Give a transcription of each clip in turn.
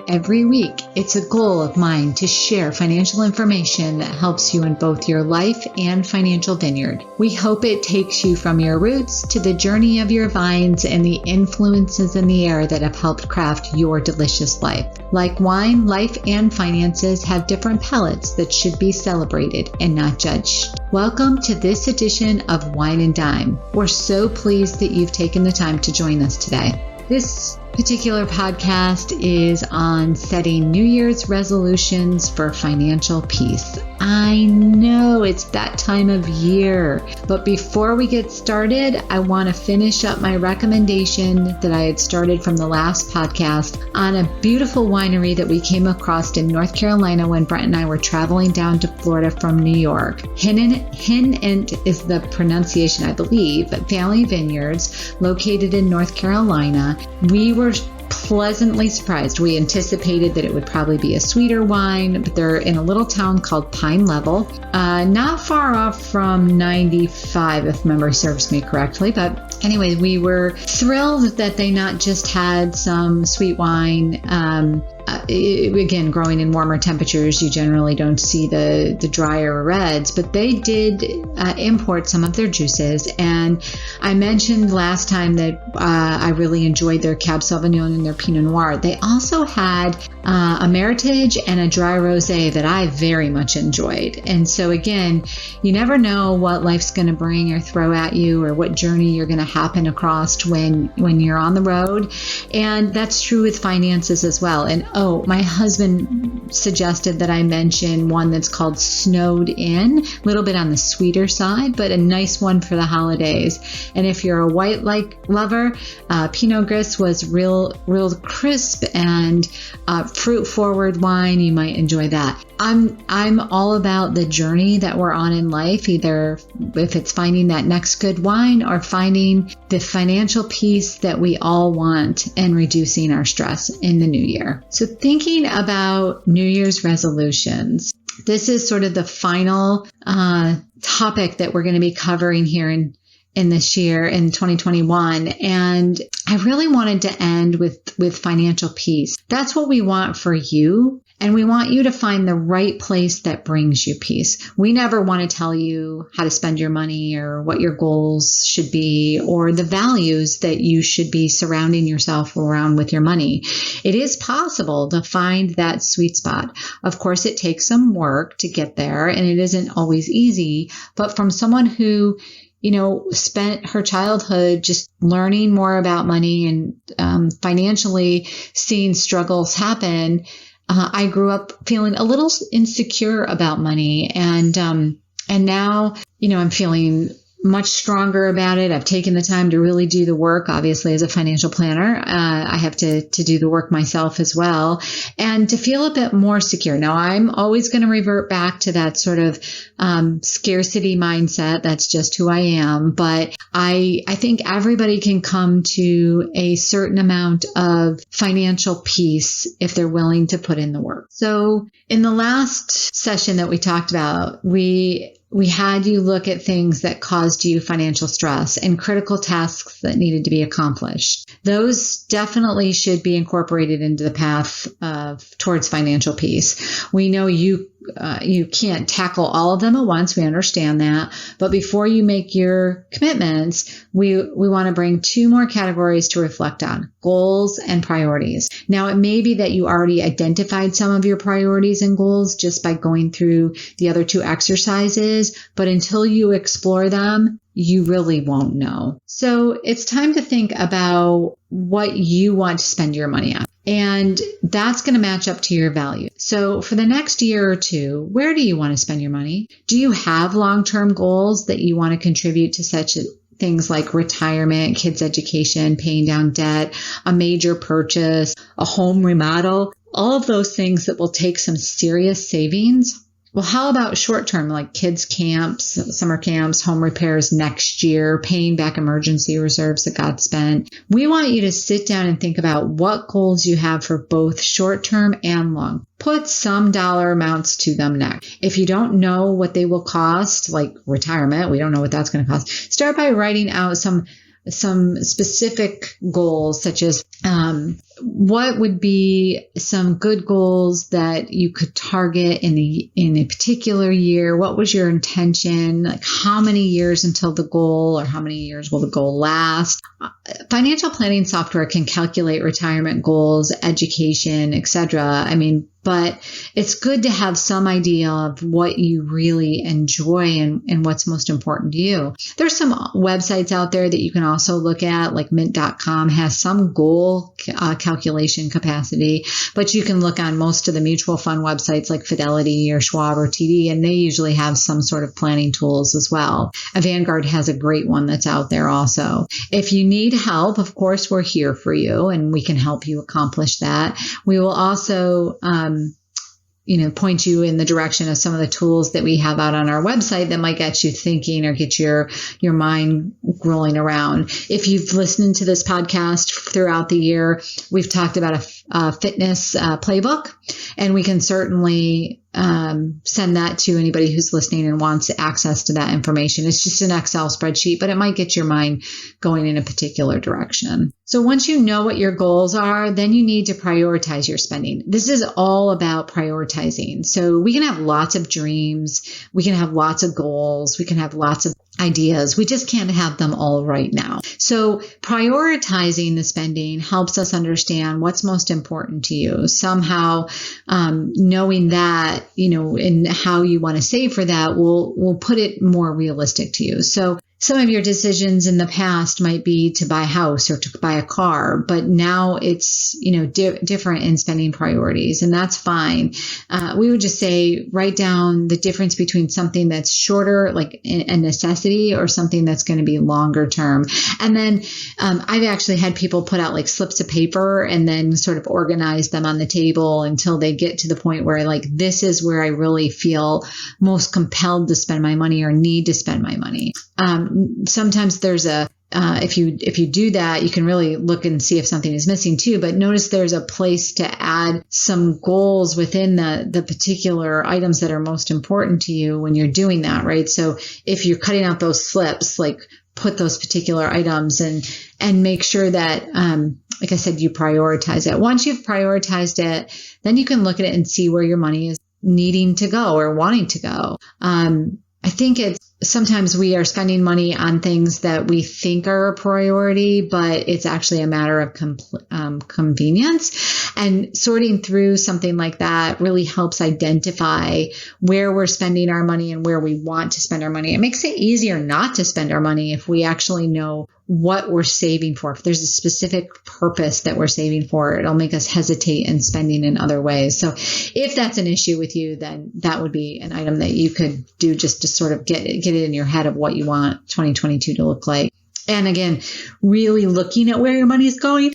Every week, it's a goal of mine to share financial information that helps you in both your life and financial vineyard. We hope it takes you from your roots to the journey of your vines and the influences in the air that have helped craft your delicious life. Like wine, life and finances have different palates that should be celebrated and not judged. Welcome to this edition of Wine and Dime. We're so pleased that you've taken the time to join us today. This particular podcast is on setting New Year's resolutions for financial peace. I know it's that time of year, but before we get started, I want to finish up my recommendation that I had started from the last podcast on a beautiful winery that we came across in North Carolina when Brent and I were traveling down to Florida from New York. Hinnant is the pronunciation, I believe, but Family Vineyards, located in North Carolina. We were pleasantly surprised. We anticipated that it would probably be a sweeter wine, but they're in a little town called Pine Level, not far off from 95, if memory serves me correctly. But anyway, we were thrilled that they not just had some sweet wine. Again, growing in warmer temperatures, you generally don't see the drier reds, but they did import some of their juices. And I mentioned last time that I really enjoyed their Cab Sauvignon and their Pinot Noir. They also had a Meritage and a dry rosé that I very much enjoyed. And so again, you never know what life's going to bring or throw at you, or what journey you're going to happen across when you're on the road. And that's true with finances as well. And my husband suggested that I mention one that's called Snowed In, a little bit on the sweeter side, but a nice one for the holidays. And if you're a white lover, Pinot Gris was real crisp and fruit forward wine. You might enjoy that. I'm all about the journey that we're on in life, either if it's finding that next good wine or finding the financial peace that we all want and reducing our stress in the new year. So thinking about New Year's resolutions, this is sort of the final topic that we're going to be covering here in this year, in 2021. And I really wanted to end with financial peace. That's what we want for you. And we want you to find the right place that brings you peace. We never want to tell you how to spend your money or what your goals should be or the values that you should be surrounding yourself around with your money. It is possible to find that sweet spot. Of course, it takes some work to get there, and it isn't always easy. But from someone who spent her childhood just learning more about money and financially seeing struggles happen, I grew up feeling a little insecure about money, and now, I'm feeling much stronger about it. I've taken the time to really do the work. Obviously, as a financial planner, I have to do the work myself as well, and to feel a bit more secure. Now, I'm always going to revert back to that sort of scarcity mindset. That's just who I am. But I think everybody can come to a certain amount of financial peace if they're willing to put in the work. So in the last session that we talked about, we had you look at things that caused you financial stress and critical tasks that needed to be accomplished. Those definitely should be incorporated into the path towards financial peace. We know you can't tackle all of them at once. We understand that. But before you make your commitments, we want to bring two more categories to reflect on: goals and priorities. Now, it may be that you already identified some of your priorities and goals just by going through the other two exercises, but until you explore them, you really won't know. So it's time to think about what you want to spend your money on. And that's going to match up to your value. So for the next year or two, where do you want to spend your money? Do you have long-term goals that you want to contribute to such things like retirement, kids' education, paying down debt, a major purchase, a home remodel? All of those things that will take some serious savings. Well, how about short term, like kids' camps, summer camps, home repairs next year, paying back emergency reserves that got spent? We want you to sit down and think about what goals you have for both short term and long. Put some dollar amounts to them next. If you don't know what they will cost, like retirement, we don't know what that's going to cost. Start by writing out some specific goals, such as what would be some good goals that you could target in a particular year? What was your intention? Like how many years until the goal, or how many years will the goal last? Financial planning software can calculate retirement goals, education, etc. But it's good to have some idea of what you really enjoy and what's most important to you. There's some websites out there that you can also look at, like mint.com has some goal calculation capacity, but you can look on most of the mutual fund websites like Fidelity or Schwab or TD, and they usually have some sort of planning tools as well. Vanguard has a great one that's out there also. If you need help, of course, we're here for you and we can help you accomplish that. We will also point you in the direction of some of the tools that we have out on our website that might get you thinking or get your mind rolling around. If you've listened to this podcast throughout the year, we've talked about a fitness playbook, and we can certainly send that to anybody who's listening and wants access to that information. It's just an Excel spreadsheet, but it might get your mind going in a particular direction. So once you know what your goals are, then you need to prioritize your spending. This is all about prioritizing. So we can have lots of dreams. We can have lots of goals. We can have lots of ideas. We just can't have them all right now. So prioritizing the spending helps us understand what's most important to you. Somehow, knowing that, and how you want to save for that will put it more realistic to you. So some of your decisions in the past might be to buy a house or to buy a car, but now it's, different in spending priorities, and that's fine. We would just say, write down the difference between something that's shorter, like a necessity, or something that's going to be longer term. And then I've actually had people put out like slips of paper and then sort of organize them on the table until they get to the point where like, this is where I really feel most compelled to spend my money or need to spend my money. Sometimes there's if you do that, you can really look and see if something is missing too, but notice there's a place to add some goals within the particular items that are most important to you when you're doing that, right? So if you're cutting out those slips, like put those particular items and make sure that, like I said, you prioritize it. Once you've prioritized it, then you can look at it and see where your money is needing to go or wanting to go. I think sometimes we are spending money on things that we think are a priority, but it's actually a matter of convenience. And sorting through something like that really helps identify where we're spending our money and where we want to spend our money. It makes it easier not to spend our money if we actually know what we're saving for. If there's a specific purpose that we're saving for, it'll make us hesitate in spending in other ways. So if that's an issue with you, then that would be an item that you could do just to sort of get it in your head of what you want 2022 to look like. And again, really looking at where your money is going.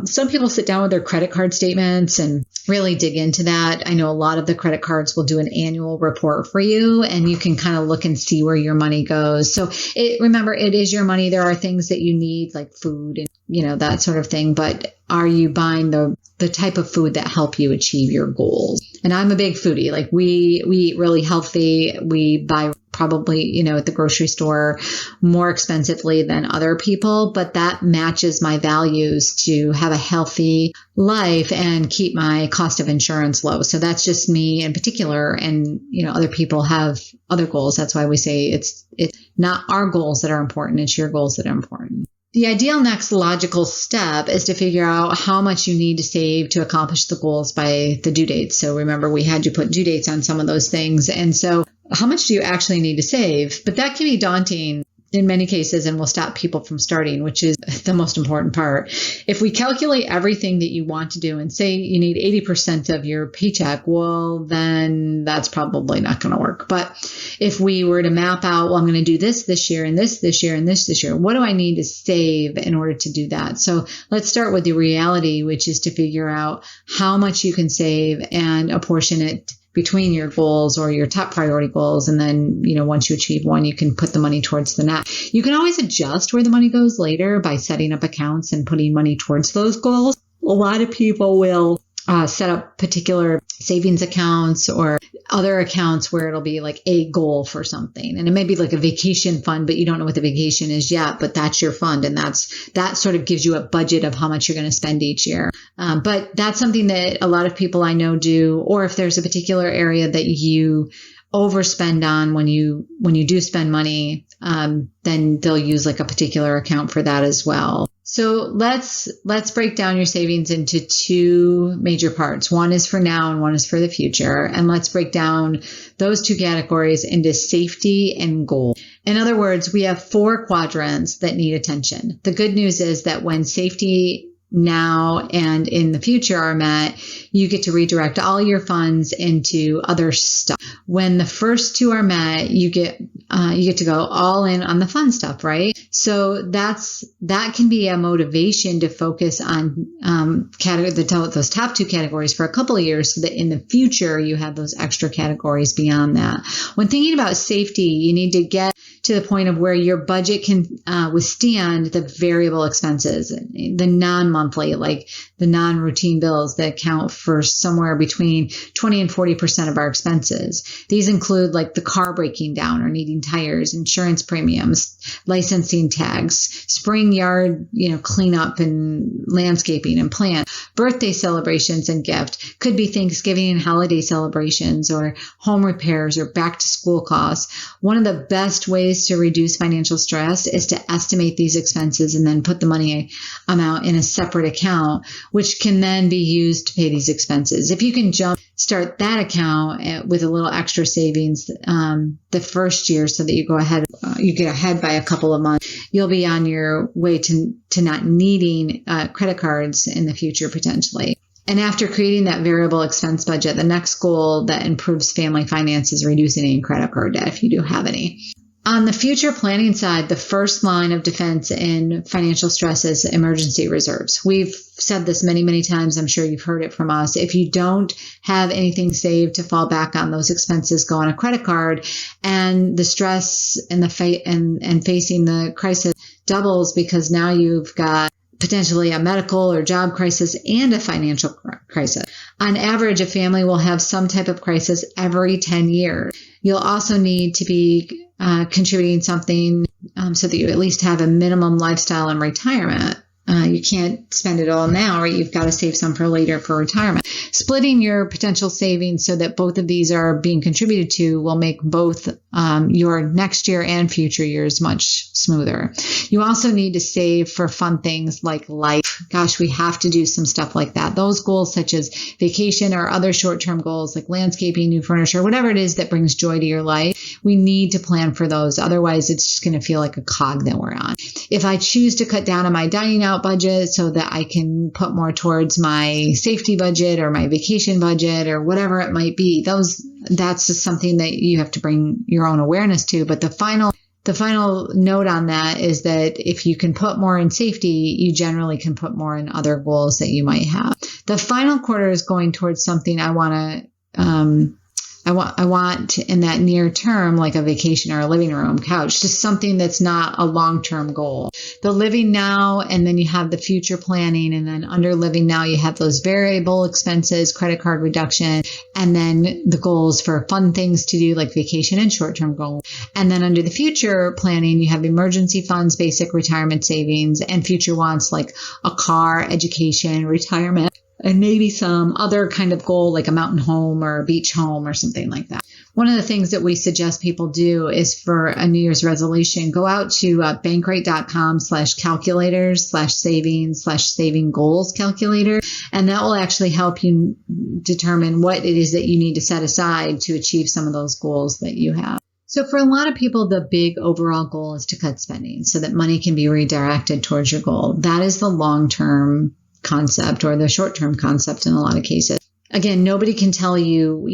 Some people sit down with their credit card statements and really dig into that. I know a lot of the credit cards will do an annual report for you, and you can kind of look and see where your money goes. So remember, it is your money. There are things that you need, like food and, that sort of thing. But are you buying the type of food that help you achieve your goals? And I'm a big foodie. Like we eat really healthy. We buy probably, at the grocery store more expensively than other people, but that matches my values to have a healthy life and keep my cost of insurance low. So that's just me in particular. And, other people have other goals. That's why we say it's not our goals that are important. It's your goals that are important. The ideal next logical step is to figure out how much you need to save to accomplish the goals by the due dates. So remember, we had you put due dates on some of those things. And so how much do you actually need to save? But that can be daunting in many cases and will stop people from starting, which is the most important part. If we calculate everything that you want to do and say you need 80% of your paycheck, well, then that's probably not going to work. But if we were to map out, well, I'm going to do this year and this year and this year, what do I need to save in order to do that? So let's start with the reality, which is to figure out how much you can save and apportion it between your goals or your top priority goals. And then, once you achieve one, you can put the money towards the next. You can always adjust where the money goes later by setting up accounts and putting money towards those goals. A lot of people will set up particular savings accounts, or other accounts where it'll be like a goal for something. And it may be like a vacation fund, but you don't know what the vacation is yet, but that's your fund. And that sort of gives you a budget of how much you're going to spend each year. But that's something that a lot of people I know do, or if there's a particular area that you overspend on when you do spend money, then they'll use like a particular account for that as well. So let's break down your savings into two major parts. One is for now and one is for the future. And let's break down those two categories into safety and goal. In other words, we have 4 quadrants that need attention. The good news is that when safety now and in the future are met, you get to redirect all your funds into other stuff. When the first 2 are met, you get to go all in on the fun stuff, right? So that can be a motivation to focus on those top 2 categories for a couple of years, so that in the future you have those extra categories beyond that. When thinking about safety, you need to get to the point of where your budget can withstand the variable expenses, the non-monthly, like the non-routine bills that account for somewhere between 20 and 40% of our expenses. These include like the car breaking down or needing tires, insurance premiums, licensing tags, spring yard, cleanup and landscaping and plant, birthday celebrations and gift. Could be Thanksgiving and holiday celebrations, or home repairs, or back to school costs. One of the best ways to reduce financial stress is to estimate these expenses and then put the money amount in a separate account, which can then be used to pay these expenses. If you can start that account with a little extra savings the first year, so that you get ahead by a couple of months, you'll be on your way to not needing credit cards in the future potentially. And after creating that variable expense budget, the next goal that improves family finances is reducing any credit card debt if you do have any. On the future planning side, the first line of defense in financial stress is emergency reserves. We've said this many, many times. I'm sure you've heard it from us. If you don't have anything saved to fall back on, those expenses go on a credit card, and the stress and and facing the crisis doubles, because now you've got potentially a medical or job crisis and a financial crisis. On average, a family will have some type of crisis every 10 years. You'll also need to be contributing something so that you at least have a minimum lifestyle in retirement. You can't spend it all now, right? You've got to save some for later for retirement. Splitting your potential savings so that both of these are being contributed to will make both your next year and future years much smoother. You also need to save for fun things like life. Gosh, we have to do some stuff like that. Those goals such as vacation or other short-term goals like landscaping, new furniture, whatever it is that brings joy to your life, we need to plan for those. Otherwise, it's just going to feel like a cog that we're on. If I choose to cut down on my dining out budget so that I can put more towards my safety budget or my vacation budget or whatever it might be, that's just something that you have to bring your own awareness to. But the final note on that is that if you can put more in safety, you generally can put more in other goals that you might have. The final quarter is going towards something I want in that near term, like a vacation or a living room couch, just something that's not a long-term goal. The living now, and then you have the future planning, and then under living now, you have those variable expenses, credit card reduction, and then the goals for fun things to do like vacation and short-term goals. And then under the future planning, you have emergency funds, basic retirement savings, and future wants like a car, education, retirement, and maybe some other kind of goal like a mountain home or a beach home or something like that. One of the things that we suggest people do is for a New Year's resolution, go out to bankrate.com/calculators/saving goals calculator. And that will actually help you determine what it is that you need to set aside to achieve some of those goals that you have. So for a lot of people, the big overall goal is to cut spending so that money can be redirected towards your goal. That is the long-term concept, or the short-term concept in a lot of cases. Again, nobody can tell you,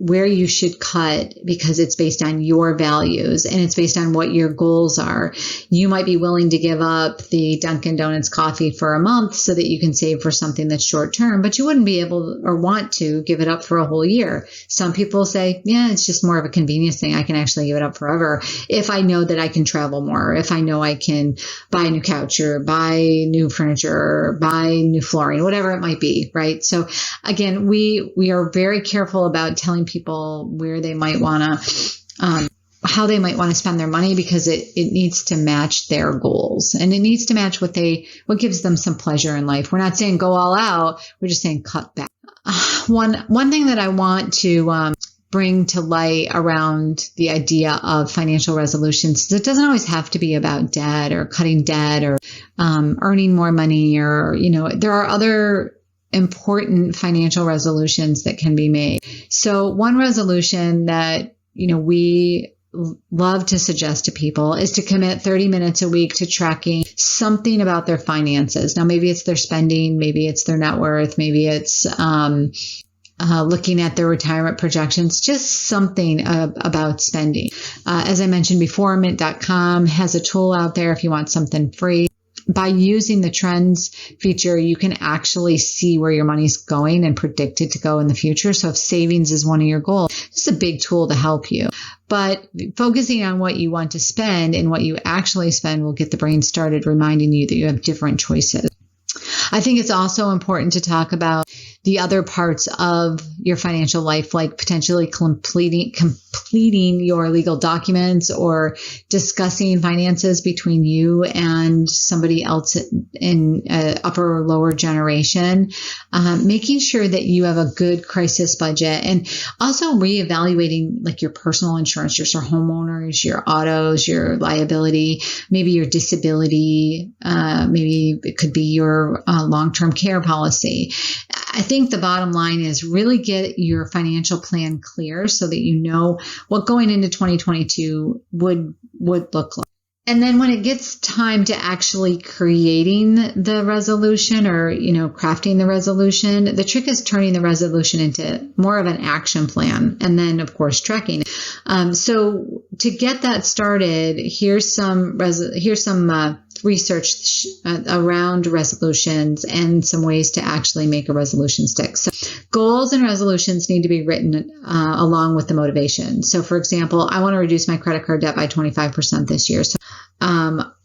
where you should cut, because it's based on your values and it's based on what your goals are. You might be willing to give up the Dunkin' Donuts coffee for a month so that you can save for something that's short term, but you wouldn't be able or want to give it up for a whole year. Some people say, yeah, it's just more of a convenience thing. I can actually give it up forever if I know that I can travel more, if I know I can buy a new couch or buy new furniture or buy new flooring, whatever it might be, right? So again, we are very careful about telling people where they might want to, how they might want to spend their money, because it needs to match their goals, and it needs to match what gives them some pleasure in life. We're not saying go all out. We're just saying cut back. One thing that I want to bring to light around the idea of financial resolutions is it doesn't always have to be about debt or cutting debt or earning more money, or, there are other important financial resolutions that can be made. So one resolution that, we love to suggest to people is to commit 30 minutes a week to tracking something about their finances. Now, maybe it's their spending, maybe it's their net worth, maybe it's looking at their retirement projections, just something about spending. As I mentioned before, Mint.com has a tool out there if you want something free. By using the trends feature, you can actually see where your money's going and predict it to go in the future. So if savings is one of your goals, this is a big tool to help you. But focusing on what you want to spend and what you actually spend will get the brain started reminding you that you have different choices. I think it's also important to talk about the other parts of your financial life, like potentially completing your legal documents or discussing finances between you and somebody else in upper or lower generation, making sure that you have a good crisis budget, and also reevaluating like your personal insurance, your homeowners, your autos, your liability, maybe your disability, maybe it could be your long-term care policy. I think the bottom line is really get your financial plan clear so that you know what going into 2022 would look like. And then when it gets time to actually creating the resolution or, crafting the resolution, the trick is turning the resolution into more of an action plan and then, of course, tracking. So to get that started, here's some research around resolutions and some ways to actually make a resolution stick. So goals and resolutions need to be written along with the motivation. So for example, I want to reduce my credit card debt by 25% this year.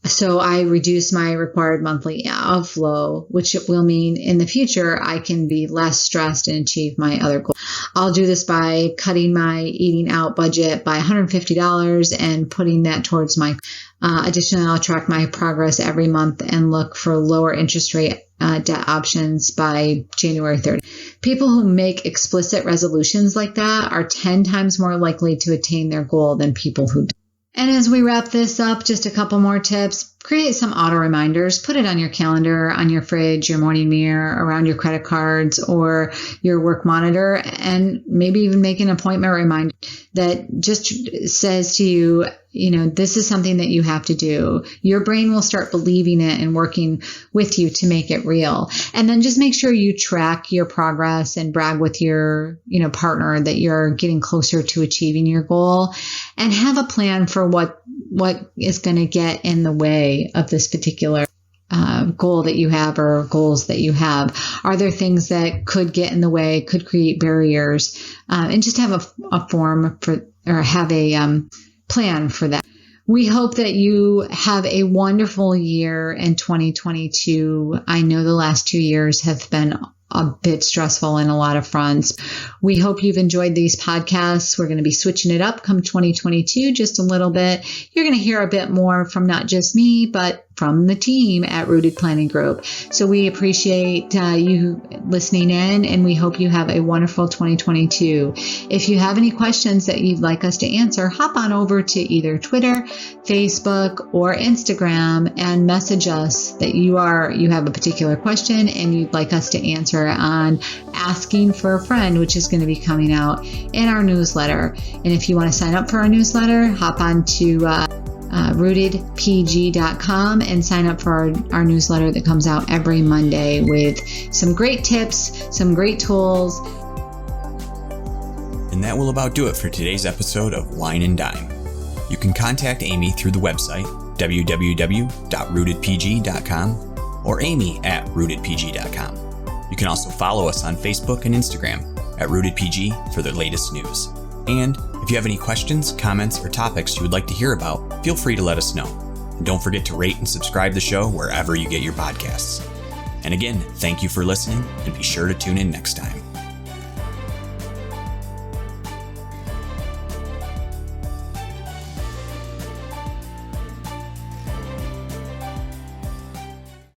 So I reduce my required monthly outflow, which will mean in the future I can be less stressed and achieve my other goals. I'll do this by cutting my eating out budget by $150 and putting that towards my additionally, I'll track my progress every month and look for lower interest rate debt options by January 30th. People who make explicit resolutions like that are 10 times more likely to attain their goal than people who don't. And as we wrap this up, just a couple more tips. Create some auto reminders. Put it on your calendar, on your fridge, your morning mirror, around your credit cards or your work monitor, and maybe even make an appointment reminder that just says to you, this is something that you have to do. Your brain will start believing it and working with you to make it real. And then just make sure you track your progress and brag with your, partner that you're getting closer to achieving your goal, and have a plan for what is going to get in the way of this particular goal that you have or goals that you have. Are there things that could get in the way, could create barriers, and just have a form for, or have a plan for that. We hope that you have a wonderful year in 2022. I know the last 2 years have been a bit stressful in a lot of fronts. We hope you've enjoyed these podcasts. We're going to be switching it up come 2022 just a little bit. You're going to hear a bit more from not just me, but from the team at Rooted Planning Group. So we appreciate you listening in, and we hope you have a wonderful 2022. If you have any questions that you'd like us to answer, hop on over to either Twitter, Facebook, or Instagram and message us that you have a particular question and you'd like us to answer on Asking for a Friend, which is going to be coming out in our newsletter. And if you want to sign up for our newsletter, hop on to rootedpg.com and sign up for our newsletter that comes out every Monday with some great tips, some great tools. And that will about do it for today's episode of Wine and Dime. You can contact Amy through the website www.rootedpg.com or amy@rootedpg.com. You can also follow us on Facebook and Instagram at rootedpg for the latest news. And if you have any questions, comments, or topics you would like to hear about, feel free to let us know. And don't forget to rate and subscribe the show wherever you get your podcasts. And again, thank you for listening, and be sure to tune in next time.